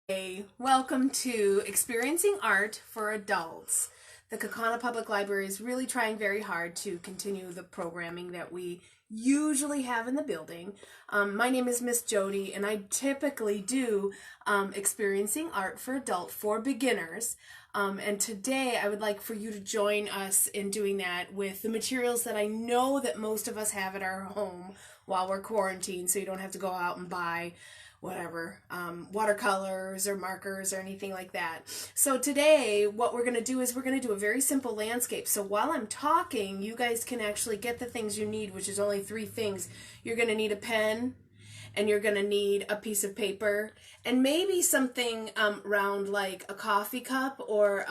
Hey, welcome to Experiencing Art for Adults. The Kaukauna Public Library is really trying very hard to continue the programming that we usually have in the building. My name is Miss Jody, and I typically do Experiencing Art for Adult for beginners. And today I would like for you to join us in doing that with the materials that I know that most of us have at our home while we're quarantined, so you don't have to go out and buy whatever, watercolors or markers or anything like that. So today what we're going to do is we're going to do a very simple landscape. So while I'm talking, you guys can actually get the things you need, which is only 3 things. You're going to need a pen, and you're going to need a piece of paper, and maybe something round like a coffee cup or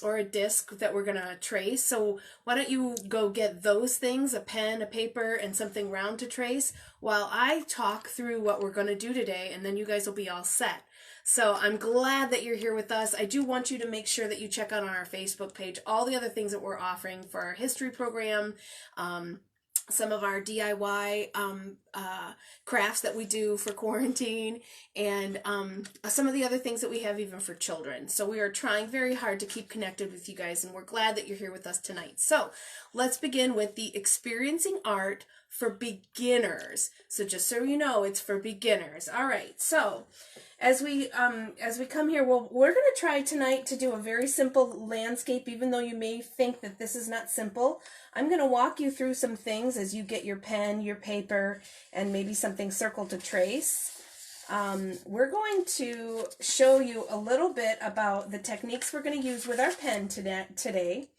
a disc that we're going to trace. So why don't you go get those things, a pen, a paper, and something round to trace, while I talk through what we're going to do today, and then you guys will be all set. So I'm glad that you're here with us. I do want you to make sure that you check out on our Facebook page all the other things that we're offering for our history program, some of our DIY crafts that we do for quarantine, and some of the other things that we have even for children. So we are trying very hard to keep connected with you guys, and we're glad that you're here with us tonight. So let's begin with the Experiencing Art for Beginners. So just so you know, it's for beginners. All right, so as we come here, well, we're going to try tonight to do a very simple landscape, even though you may think that this is not simple. I'm going to walk you through some things as you get your pen, your paper, and maybe something circled to trace. We're going to show you a little bit about the techniques we're going to use with our pen today.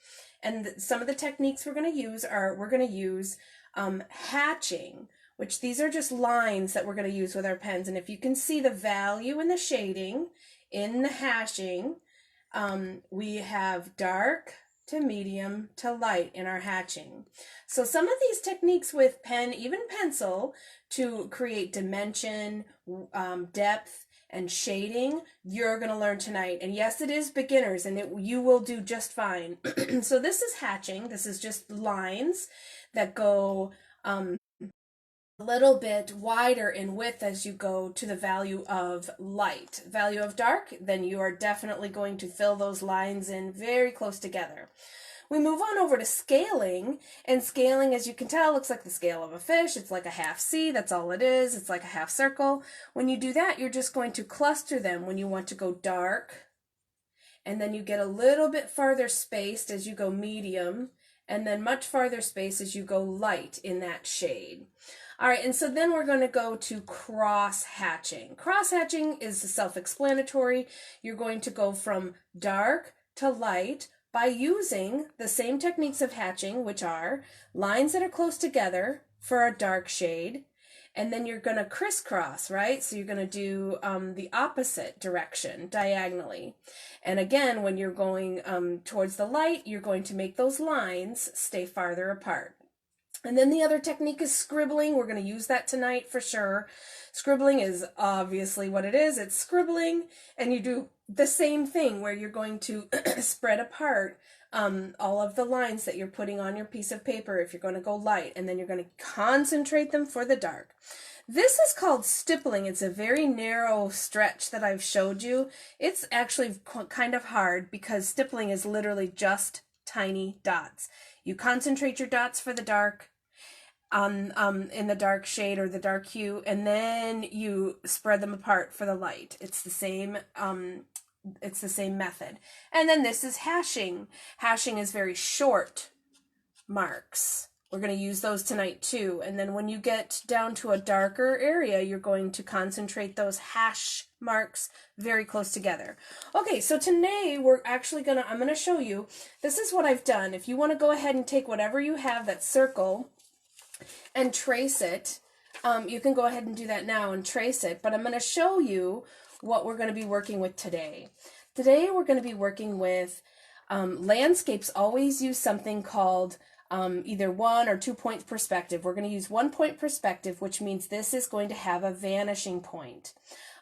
And some of the techniques we're going to use hatching, which these are just lines that we're going to use with our pens. And if you can see the value in the shading in the hashing, we have dark to medium to light in our hatching. So some of these techniques with pen, even pencil, to create dimension, depth, and shading, you're going to learn tonight. And yes, it is beginners, and you will do just fine. So this is hatching. This is just lines that go a little bit wider in width as you go to the value of light. Value of dark, then you are definitely going to fill those lines in very close together. We move on over to scaling, and scaling, as you can tell, looks like the scale of a fish. It's like a half C, that's all it is. It's like a half circle. When you do that, you're just going to cluster them when you want to go dark, and then you get a little bit farther spaced as you go medium, and then much farther spaced as you go light in that shade. All right, and so then we're going to go to cross-hatching. Cross-hatching is self-explanatory. You're going to go from dark to light by using the same techniques of hatching, which are lines that are close together for a dark shade, and then you're going to crisscross, right? So you're going to do the opposite direction diagonally. And again, when you're going towards the light, you're going to make those lines stay farther apart. And then the other technique is scribbling. We're going to use that tonight for sure. Scribbling is obviously what it is. It's scribbling, and you do the same thing where you're going to spread apart all of the lines that you're putting on your piece of paper if you're going to go light, and then you're going to concentrate them for the dark. This is called stippling. It's a very narrow stretch that I've showed you. It's actually kind of hard because stippling is literally just tiny dots. You concentrate your dots for the dark in the dark shade or the dark hue, and then you spread them apart for the light. It's the same method. And then this is hashing. Hashing is very short marks. We're going to use those tonight too. And then when you get down to a darker area, you're going to concentrate those hash marks very close together. Okay, so today I'm going to show you, this is what I've done. If you want to go ahead and take whatever you have, that circle, and trace it, you can go ahead and do that now and trace it. But I'm going to show you what we're going to be working with today. Today we're going to be working with landscapes. Always use something called either 1 or 2 point perspective. We're going to use 1 point perspective, which means this is going to have a vanishing point.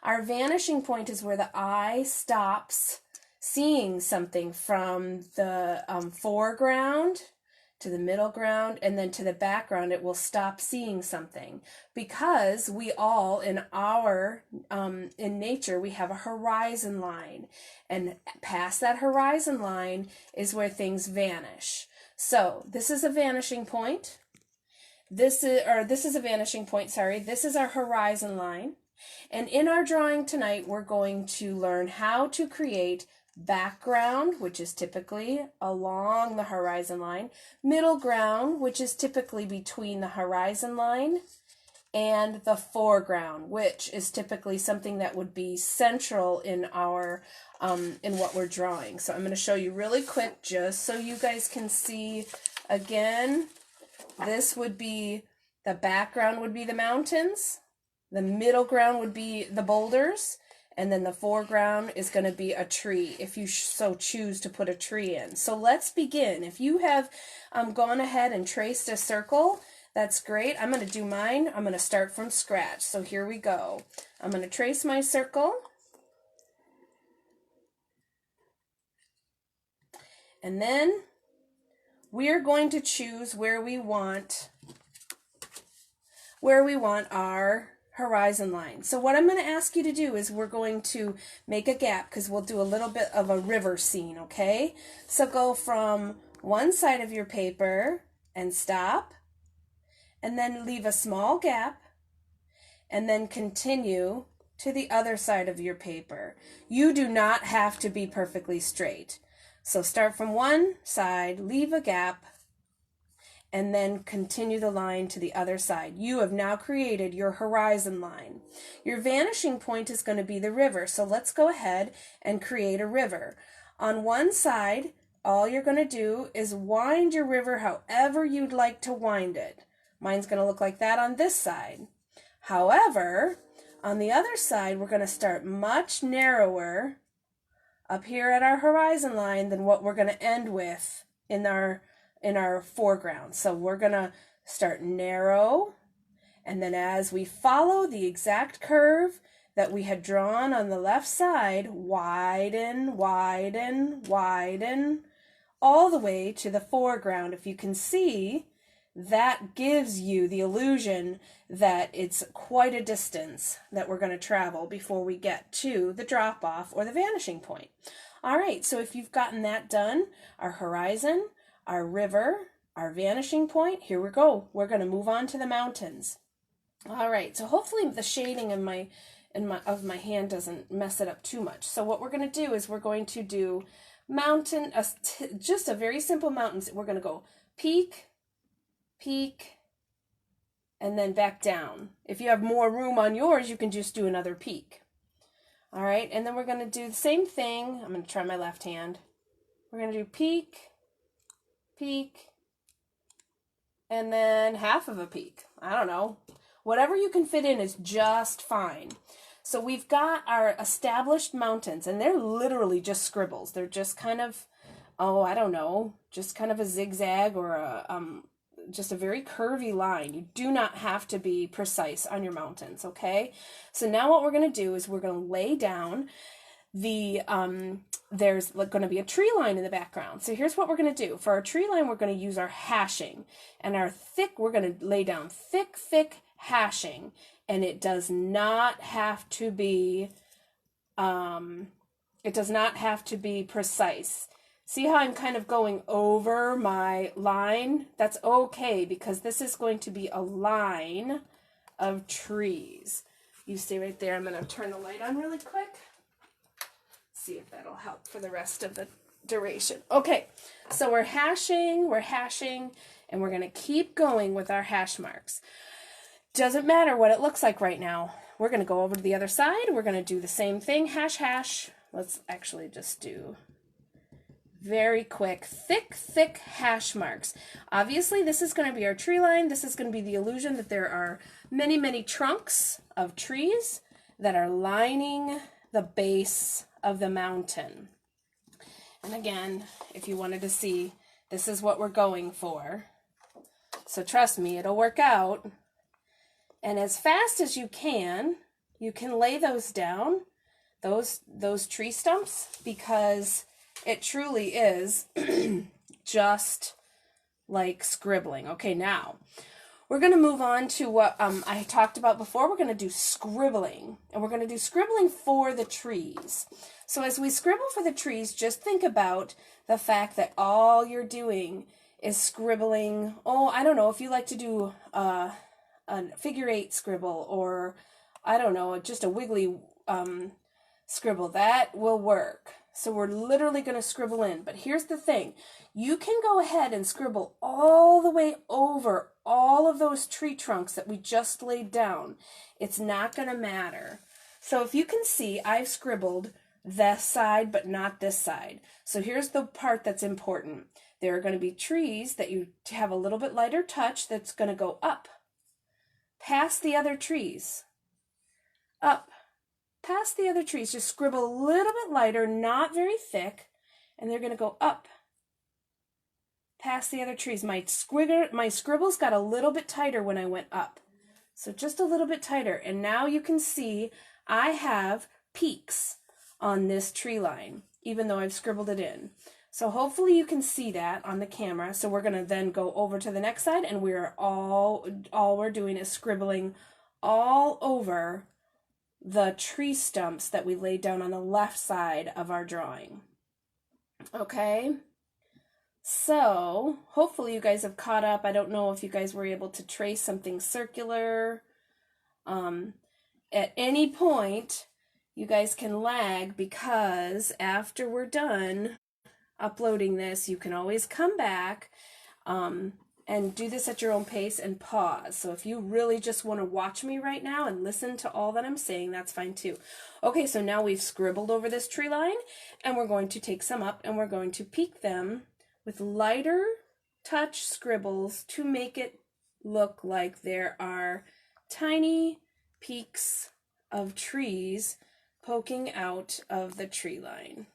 Our vanishing point is where the eye stops seeing something from the foreground to the middle ground, and then to the background, it will stop seeing something, because we all in nature, we have a horizon line, and past that horizon line is where things vanish. So this is a vanishing point. This is a vanishing point, sorry. This is our horizon line. And in our drawing tonight, we're going to learn how to create background, which is typically along the horizon line, middle ground, which is typically between the horizon line, and the foreground, which is typically something that would be central in our in what we're drawing. So I'm going to show you really quick just so you guys can see again. This would be the background, would be the mountains, the middle ground would be the boulders, and then the foreground is going to be a tree, if you so choose to put a tree in. So let's begin. If you have gone ahead and traced a circle, that's great. I'm going to do mine. I'm going to start from scratch. So here we go. I'm going to trace my circle. And then we're going to choose where we want our horizon line. So what I'm going to ask you to do is we're going to make a gap, because we'll do a little bit of a river scene, okay? So go from one side of your paper and stop, and then leave a small gap, and then continue to the other side of your paper. You do not have to be perfectly straight. So start from one side, leave a gap, and then continue the line to the other side. You have now created your horizon line. Your vanishing point is going to be the river. So let's go ahead and create a river. On one side, all you're going to do is wind your river however you'd like to wind it. Mine's going to look like that on this side. However, on the other side, we're going to start much narrower up here at our horizon line than what we're going to end with in our foreground. So we're going to start narrow, and then as we follow the exact curve that we had drawn on the left side, widen, widen, widen, all the way to the foreground. If you can see, that gives you the illusion that it's quite a distance that we're going to travel before we get to the drop-off or the vanishing point. All right, so if you've gotten that done, our horizon, our river, our vanishing point, here we go. We're going to move on to the mountains. All right, so hopefully the shading of my hand doesn't mess it up too much. So what we're going to do is we're going to do mountain, just a very simple mountains. We're going to go peak, peak, and then back down. If you have more room on yours, you can just do another peak. All right, and then we're going to do the same thing. I'm going to try my left hand. We're going to do peak, peak, and then half of a peak. I don't know. Whatever you can fit in is just fine. So we've got our established mountains, and they're literally just scribbles. They're just kind of, I don't know, just kind of a zigzag or just a very curvy line. You do not have to be precise on your mountains, okay? So now what we're going to do is we're going to lay down there's going to be a tree line in the background. So here's what we're going to do. For our tree line, we're going to use our hashing. And we're going to lay down thick hashing. And it does not have to be, precise. See how I'm kind of going over my line? That's okay, because this is going to be a line of trees. You stay right there. I'm going to turn the light on really quick. See if that'll help for the rest of the duration. Okay, so we're hashing, and we're going to keep going with our hash marks. Doesn't matter what it looks like right now. We're going to go over to the other side. We're going to do the same thing, hash. Let's actually just do very quick, thick hash marks. Obviously, this is going to be our tree line. This is going to be the illusion that there are many trunks of trees that are lining the base of the mountain. And again, if you wanted to see, this is what we're going for. So trust me, it'll work out. And as fast as you can lay those down, those tree stumps, because it truly is just like scribbling. Okay, now we're going to move on to what I talked about before. We're going to do scribbling, and we're going to do scribbling for the trees. So as we scribble for the trees, just think about the fact that all you're doing is scribbling. Oh, I don't know, if you like to do a figure 8 scribble, or I don't know, just a wiggly scribble, that will work. So we're literally going to scribble in. But here's the thing. You can go ahead and scribble all the way over all of those tree trunks that we just laid down. It's not going to matter. So if you can see, I've scribbled this side but not this side. So here's the part that's important. There are going to be trees that you have a little bit lighter touch that's going to go up past the other trees. Up past the other trees. Just scribble a little bit lighter, not very thick, and they're going to go up past the other trees. My scribbles got a little bit tighter when I went up. So just a little bit tighter. And now you can see I have peaks on this tree line, even though I've scribbled it in. So hopefully you can see that on the camera. So we're going to then go over to the next side, and we're all we're doing is scribbling all over the tree stumps that we laid down on the left side of our drawing. Okay? So hopefully you guys have caught up. I don't know if you guys were able to trace something circular. At any point, you guys can lag, because after we're done uploading this, you can always come back and do this at your own pace and pause. So if you really just want to watch me right now and listen to all that I'm saying, that's fine too. Okay, so now we've scribbled over this tree line, and we're going to take some up and we're going to peak them with lighter touch scribbles to make it look like there are tiny peaks of trees poking out of the tree line.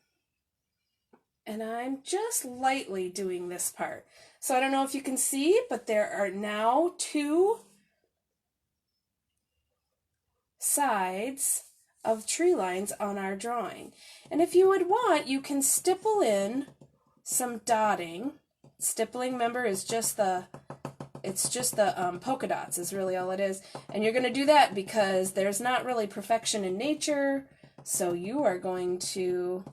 And I'm just lightly doing this part. So I don't know if you can see, but there are now 2 sides of tree lines on our drawing. And if you would want, you can stipple in some dotting. Stippling, remember, is just the polka dots is really all it is. And you're going to do that because there's not really perfection in nature. So you are going to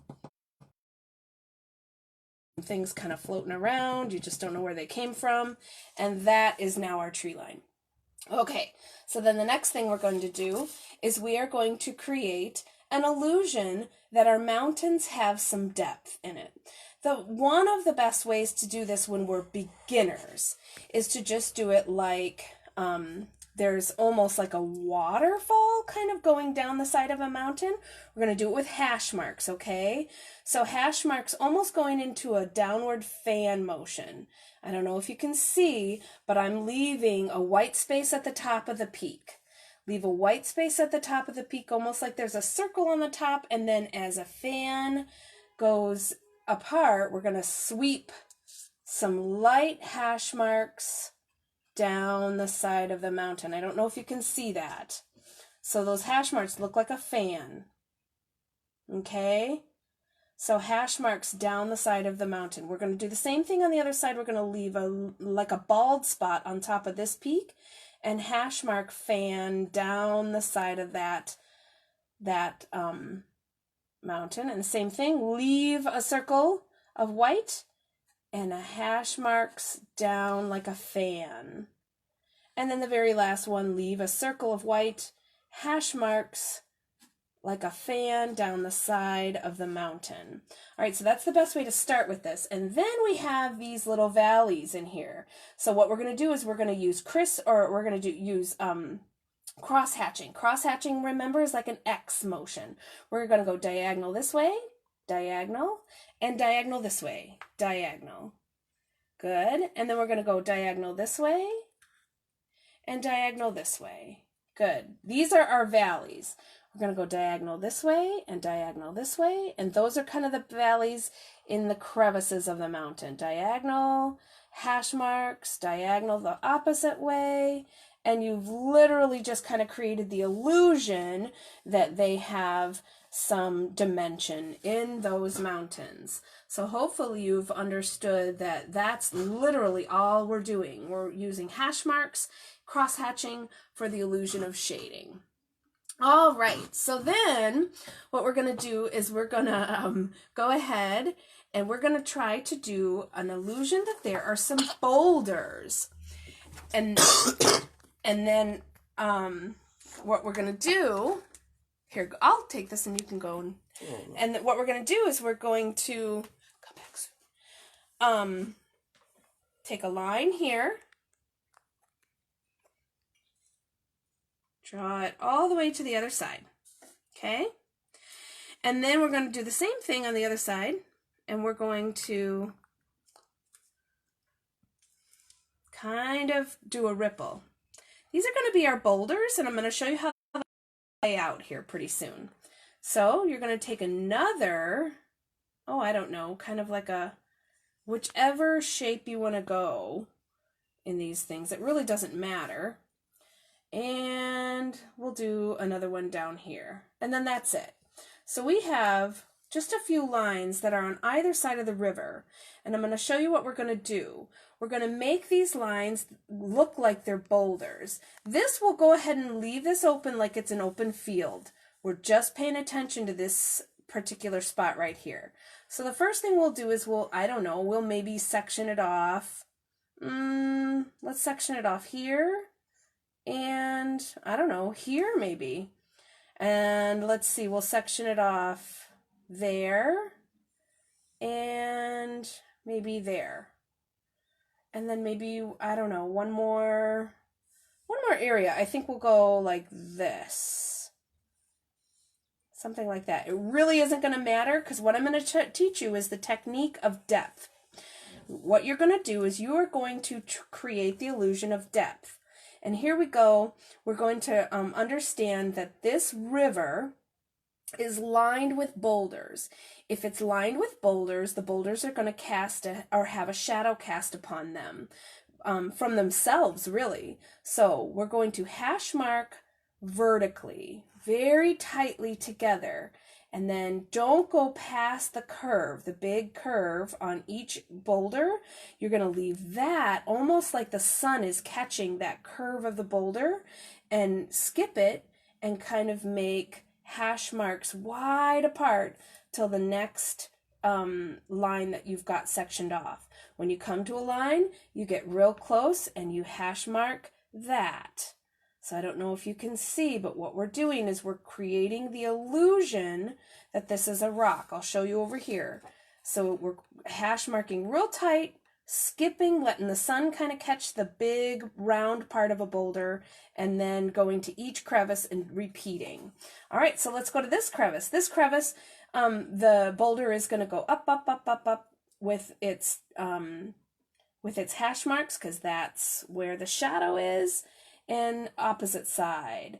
things kind of floating around. You just don't know where they came from. And that is now our tree line. Okay, so then the next thing we're going to do is we are going to create an illusion that our mountains have some depth in it. One of the best ways to do this when we're beginners is to just do it like there's almost like a waterfall kind of going down the side of a mountain. We're going to do it with hash marks, okay? So hash marks almost going into a downward fan motion. I don't know if you can see, but I'm leaving a white space at the top of the peak. Leave a white space at the top of the peak, almost like there's a circle on the top, and then as a fan goes apart, we're going to sweep some light hash marks down the side of the mountain. I don't know if you can see that. So those hash marks look like a fan. Okay? So hash marks down the side of the mountain. We're going to do the same thing on the other side. We're going to leave like a bald spot on top of this peak, and hash mark fan down the side of that mountain. And the same thing, leave a circle of white and a hash marks down like a fan. And then the very last one, leave a circle of white, hash marks like a fan down the side of the mountain. All right, so that's the best way to start with this. And then we have these little valleys in here. So what we're going to do is we're going to use use cross-hatching. Cross-hatching, remember, is like an X motion. We're going to go diagonal this way, diagonal, and diagonal this way, diagonal. Good. And then we're going to go diagonal this way and diagonal this way. Good. These are our valleys. We're going to go diagonal this way and diagonal this way, and those are kind of the valleys in the crevices of the mountain. Diagonal, hash marks, diagonal the opposite way, and you've literally just kind of created the illusion that they have some dimension in those mountains. So hopefully you've understood that that's literally all we're doing. We're using hash marks, cross-hatching for the illusion of shading. All right, so then what we're going to do is we're going to go ahead and we're going to try to do an illusion that there are some boulders. And then what we're going to do, here, I'll take this and you can go. And what we're going to do is we're going to come back soon. Take a line here. Draw it all the way to the other side, okay? And then we're going to do the same thing on the other side, and we're going to kind of do a ripple. These are going to be our boulders, and I'm going to show you how they lay out here pretty soon. So you're going to take another, oh, I don't know, kind of like a, whichever shape you want to go in these things. It really doesn't matter. And we'll do another one down here. And then that's it. So we have just a few lines that are on either side of the river. And I'm going to show you what we're going to do. We're going to make these lines look like they're boulders. This will go ahead and leave this open like it's an open field. We're just paying attention to this particular spot right here. So the first thing we'll do is we'll maybe section it off. Let's section it off here. And I don't know, here maybe. And let's see, we'll section it off there and maybe there. And then maybe, I don't know, one more area. I think we'll go like this. Something like that. It really isn't going to matter because what I'm going to teach you is the technique of depth. What you're going to do is you are going to create the illusion of depth. And here we go. We're going to understand that this river is lined with boulders. If it's lined with boulders, the boulders are going to cast or have a shadow cast upon them from themselves, really. So we're going to hash mark vertically, very tightly together. And then don't go past the curve, the big curve on each boulder. You're going to leave that almost like the sun is catching that curve of the boulder, and skip it and kind of make hash marks wide apart till the next line that you've got sectioned off. When you come to a line, you get real close and you hash mark that. So I don't know if you can see, but what we're doing is we're creating the illusion that this is a rock. I'll show you over here. So we're hash marking real tight, skipping, letting the sun kind of catch the big round part of a boulder, and then going to each crevice and repeating. All right, so let's go to this crevice. This crevice, the boulder is going to go up, up, up, up, up with its hash marks because that's where the shadow is. And opposite side,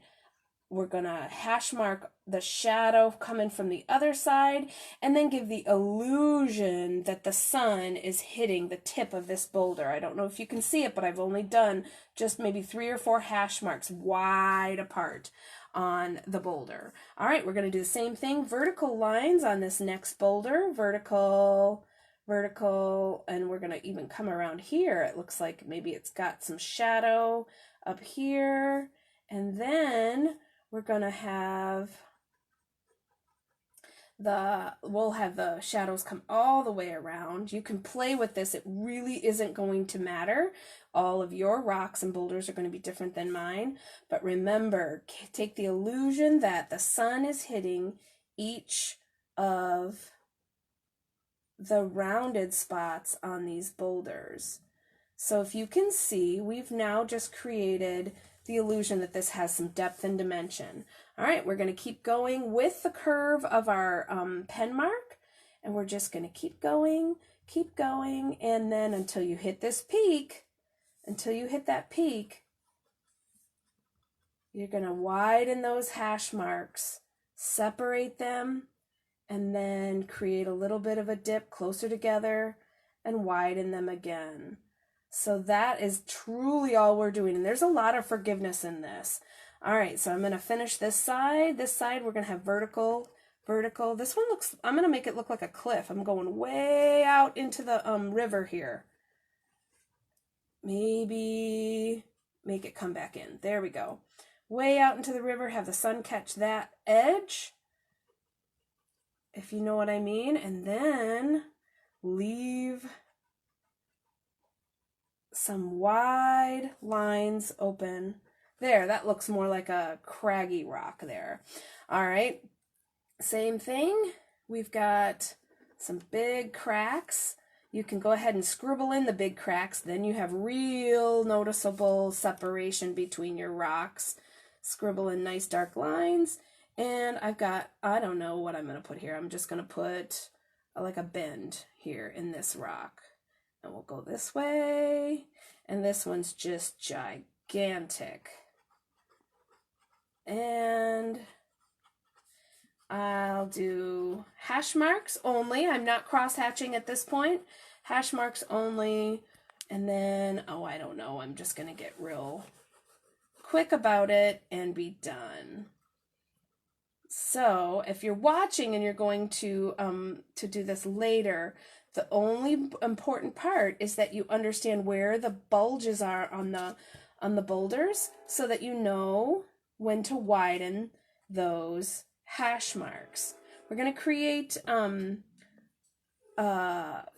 we're going to hash mark the shadow coming from the other side and then give the illusion that the sun is hitting the tip of this boulder. I don't know if you can see it, but I've only done just maybe 3 or 4 hash marks wide apart on the boulder. All right, we're going to do the same thing. Vertical lines on this next boulder. Vertical, and we're going to even come around here. It looks like maybe it's got some shadow up here, and then we're gonna have we'll have the shadows come all the way around. You can play with this. It really isn't going to matter. All of your rocks and boulders are going to be different than mine, but remember, take the illusion that the sun is hitting each of the rounded spots on these boulders. So if you can see, we've now just created the illusion that this has some depth and dimension. All right, we're going to keep going with the curve of our pen mark, and we're just going to keep going, and then until you hit this peak, you're going to widen those hash marks, separate them, and then create a little bit of a dip closer together and widen them again. So that is truly all we're doing. And there's a lot of forgiveness in this. All right, so I'm going to finish this side. This side, we're going to have vertical, vertical. This one looks, I'm going to make it look like a cliff. I'm going way out into the river here. Maybe make it come back in. There we go. Way out into the river, have the sun catch that edge, if you know what I mean, and then leave some wide lines open. There, that looks more like a craggy rock there. All right, same thing. We've got some big cracks. You can go ahead and scribble in the big cracks. Then you have real noticeable separation between your rocks. Scribble in nice dark lines. And I've got, I don't know what I'm going to put here. I'm just going to put like a bend here in this rock. And we'll go this way. And this one's just gigantic. And I'll do hash marks only. I'm not cross-hatching at this point. Hash marks only. And then, oh, I don't know. I'm just going to get real quick about it and be done. So if you're watching and you're going to do this later, the only important part is that you understand where the bulges are on the boulders so that you know when to widen those hash marks. We're going to create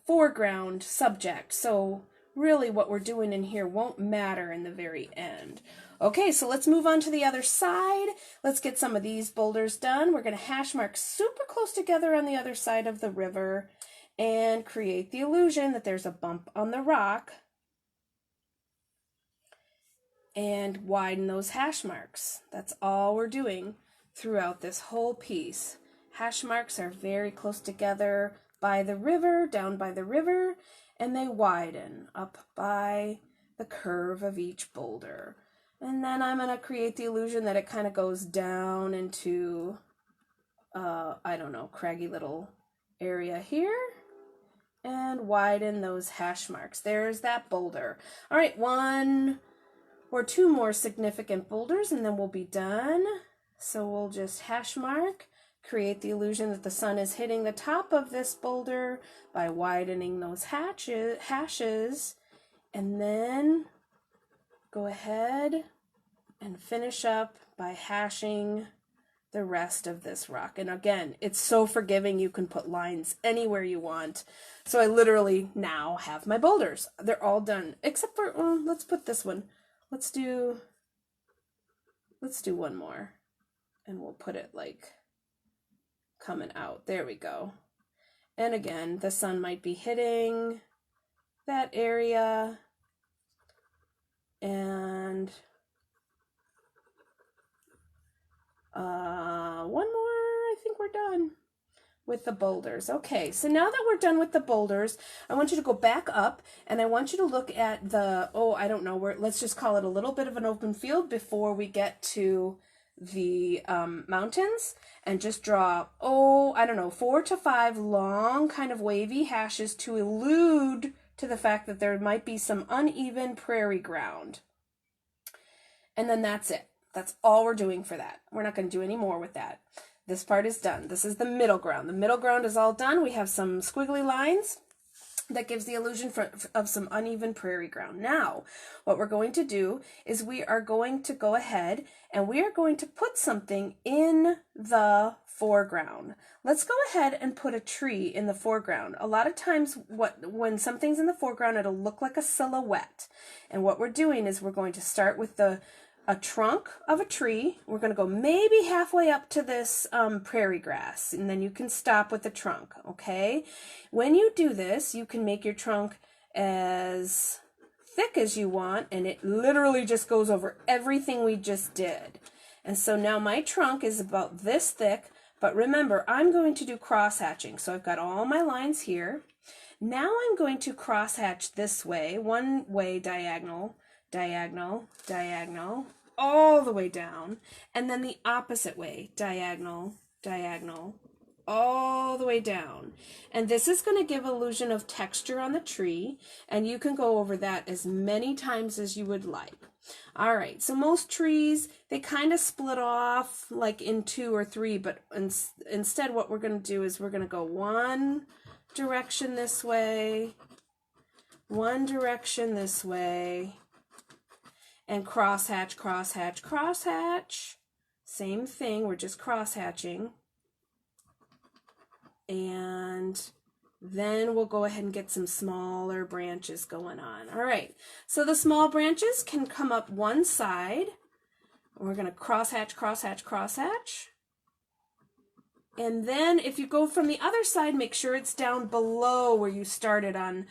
foreground subject, so really what we're doing in here won't matter in the very end. Okay, so let's move on to the other side. Let's get some of these boulders done. We're going to hash mark super close together on the other side of the river and create the illusion that there's a bump on the rock and widen those hash marks. That's all we're doing throughout this whole piece. Hash marks are very close together by the river, down by the river, and they widen up by the curve of each boulder. And then I'm going to create the illusion that it kind of goes down into, I don't know, craggy little area here. And widen those hash marks. There's that boulder. All right, one or two more significant boulders and then we'll be done. So we'll just hash mark, create the illusion that the sun is hitting the top of this boulder by widening those hashes, and then go ahead and finish up by hashing the rest of this rock. And again, it's so forgiving. You can put lines anywhere you want. So I literally now have my boulders. They're all done, except for, let's put this one. Let's do one more. And we'll put it like coming out. There we go. And again, the sun might be hitting that area. And one more, I think we're done with the boulders. Okay, so now that we're done with the boulders, I want you to go back up and I want you to look at the, I don't know, let's just call it a little bit of an open field before we get to the mountains, and just draw, I don't know, 4 to 5 long kind of wavy hashes to allude to the fact that there might be some uneven prairie ground. And then that's it. That's all we're doing for that. We're not going to do any more with that. This part is done. This is the middle ground. The middle ground is all done. We have some squiggly lines that gives the illusion of some uneven prairie ground. Now, what we're going to do is we are going to go ahead and we are going to put something in the foreground. Let's go ahead and put a tree in the foreground. A lot of times when something's in the foreground, it'll look like a silhouette. And what we're doing is we're going to start with a trunk of a tree. We're going to go maybe halfway up to this prairie grass, and then you can stop with the trunk, okay? When you do this, you can make your trunk as thick as you want, and it literally just goes over everything we just did. And so now my trunk is about this thick, but remember, I'm going to do cross-hatching. So I've got all my lines here. Now I'm going to cross-hatch this way, one way diagonal, diagonal, diagonal, all the way down, and then the opposite way, diagonal, diagonal, all the way down. And this is going to give illusion of texture on the tree, and you can go over that as many times as you would like. All right, so most trees, they kind of split off like in 2 or 3, but instead what we're going to do is we're going to go one direction this way, one direction this way, and crosshatch, crosshatch, crosshatch. Same thing, we're just crosshatching. And then we'll go ahead and get some smaller branches going on. All right, so the small branches can come up one side. We're going to crosshatch, crosshatch, crosshatch. And then if you go from the other side, make sure it's down below where you started on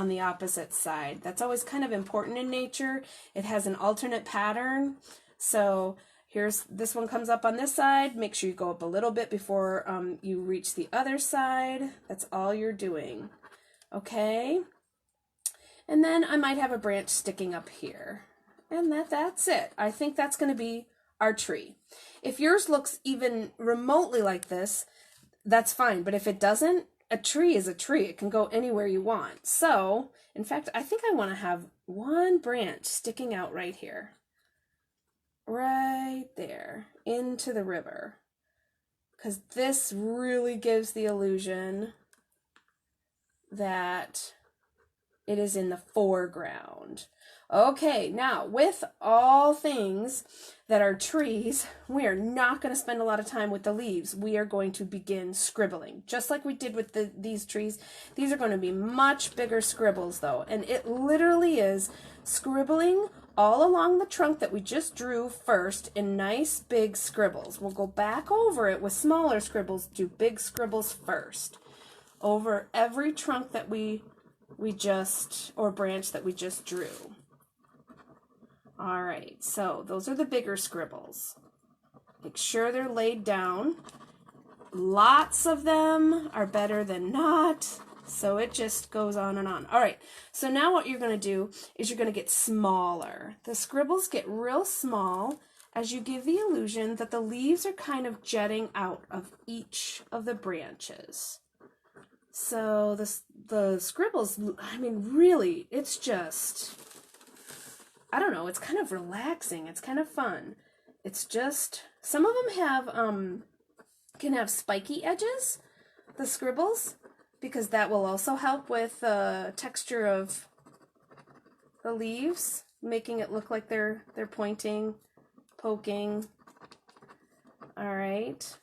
the opposite side. That's always kind of important in nature. It has an alternate pattern. So here's, this one comes up on this side. Make sure you go up a little bit before you reach the other side. That's all you're doing. Okay? And then I might have a branch sticking up here. And that's it. I think that's going to be our tree. If yours looks even remotely like this, that's fine. But if it doesn't, a tree is a tree. It can go anywhere you want. So, in fact, I think I want to have one branch sticking out right here. Right there, into the river. Because this really gives the illusion that it is in the foreground. Okay, now with all things that are trees, we are not going to spend a lot of time with the leaves. We are going to begin scribbling. Just like we did with these trees, these are going to be much bigger scribbles though. And it literally is scribbling all along the trunk that we just drew first in nice big scribbles. We'll go back over it with smaller scribbles, do big scribbles first. Over every trunk that we just, or branch that we just drew. All right, so those are the bigger scribbles. Make sure they're laid down. Lots of them are better than not, so it just goes on and on. All right, so now what you're going to do is you're going to get smaller. The scribbles get real small as you give the illusion that the leaves are kind of jutting out of each of the branches. So the scribbles, I mean, really, it's just, I don't know, it's kind of relaxing. It's kind of fun. It's just, some of them have, can have spiky edges, the scribbles, because that will also help with the texture of the leaves, making it look like they're pointing, poking. All right,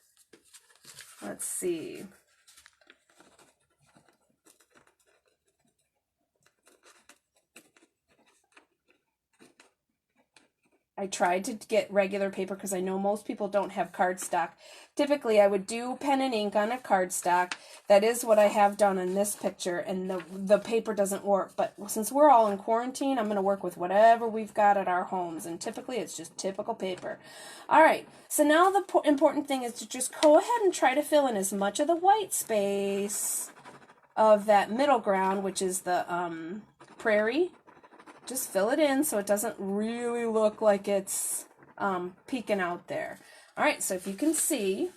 let's see. I tried to get regular paper because I know most people don't have cardstock. Typically, I would do pen and ink on a cardstock. That is what I have done in this picture, and the paper doesn't work. But since we're all in quarantine, I'm going to work with whatever we've got at our homes, and typically it's just typical paper. All right, so now the important thing is to just go ahead and try to fill in as much of the white space of that middle ground, which is the prairie. Just fill it in so it doesn't really look like it's peeking out there. All right, so if you can see,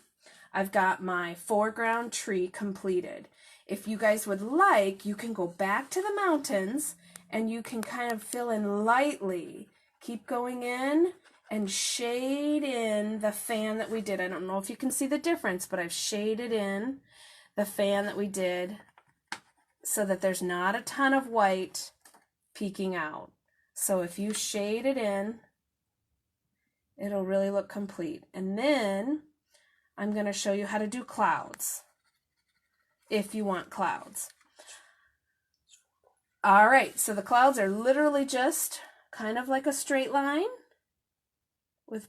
I've got my foreground tree completed. If you guys would like, you can go back to the mountains and you can kind of fill in lightly. Keep going in and shade in the fan that we did. I don't know if you can see the difference, but I've shaded in the fan that we did so that there's not a ton of white peeking out. So if you shade it in, it'll really look complete. And then I'm going to show you how to do clouds if you want clouds. All right, so the clouds are literally just kind of like a straight line with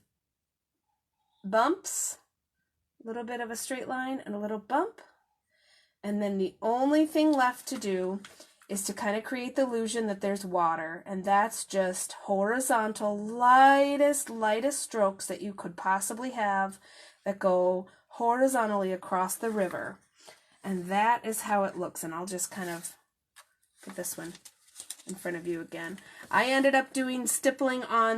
bumps, a little bit of a straight line and a little bump. And then the only thing left to do is to kind of create the illusion that there's water, and that's just horizontal, lightest strokes that you could possibly have that go horizontally across the river. And that is how it looks, and I'll just kind of get this one in front of you again. I ended up doing stippling on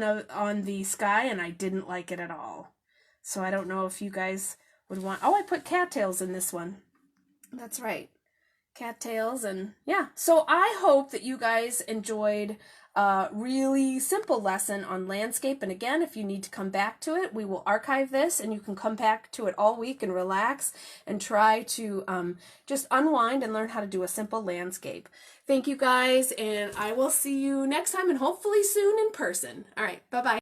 the sky, and I didn't like it at all. So I don't know if you guys would want. Oh, I put cattails in this one. That's right. Cattails, and yeah. So I hope that you guys enjoyed a really simple lesson on landscape. And again, if you need to come back to it, we will archive this and you can come back to it all week and relax and try to just unwind and learn how to do a simple landscape. Thank you guys, and I will see you next time and hopefully soon in person. All right, bye-bye.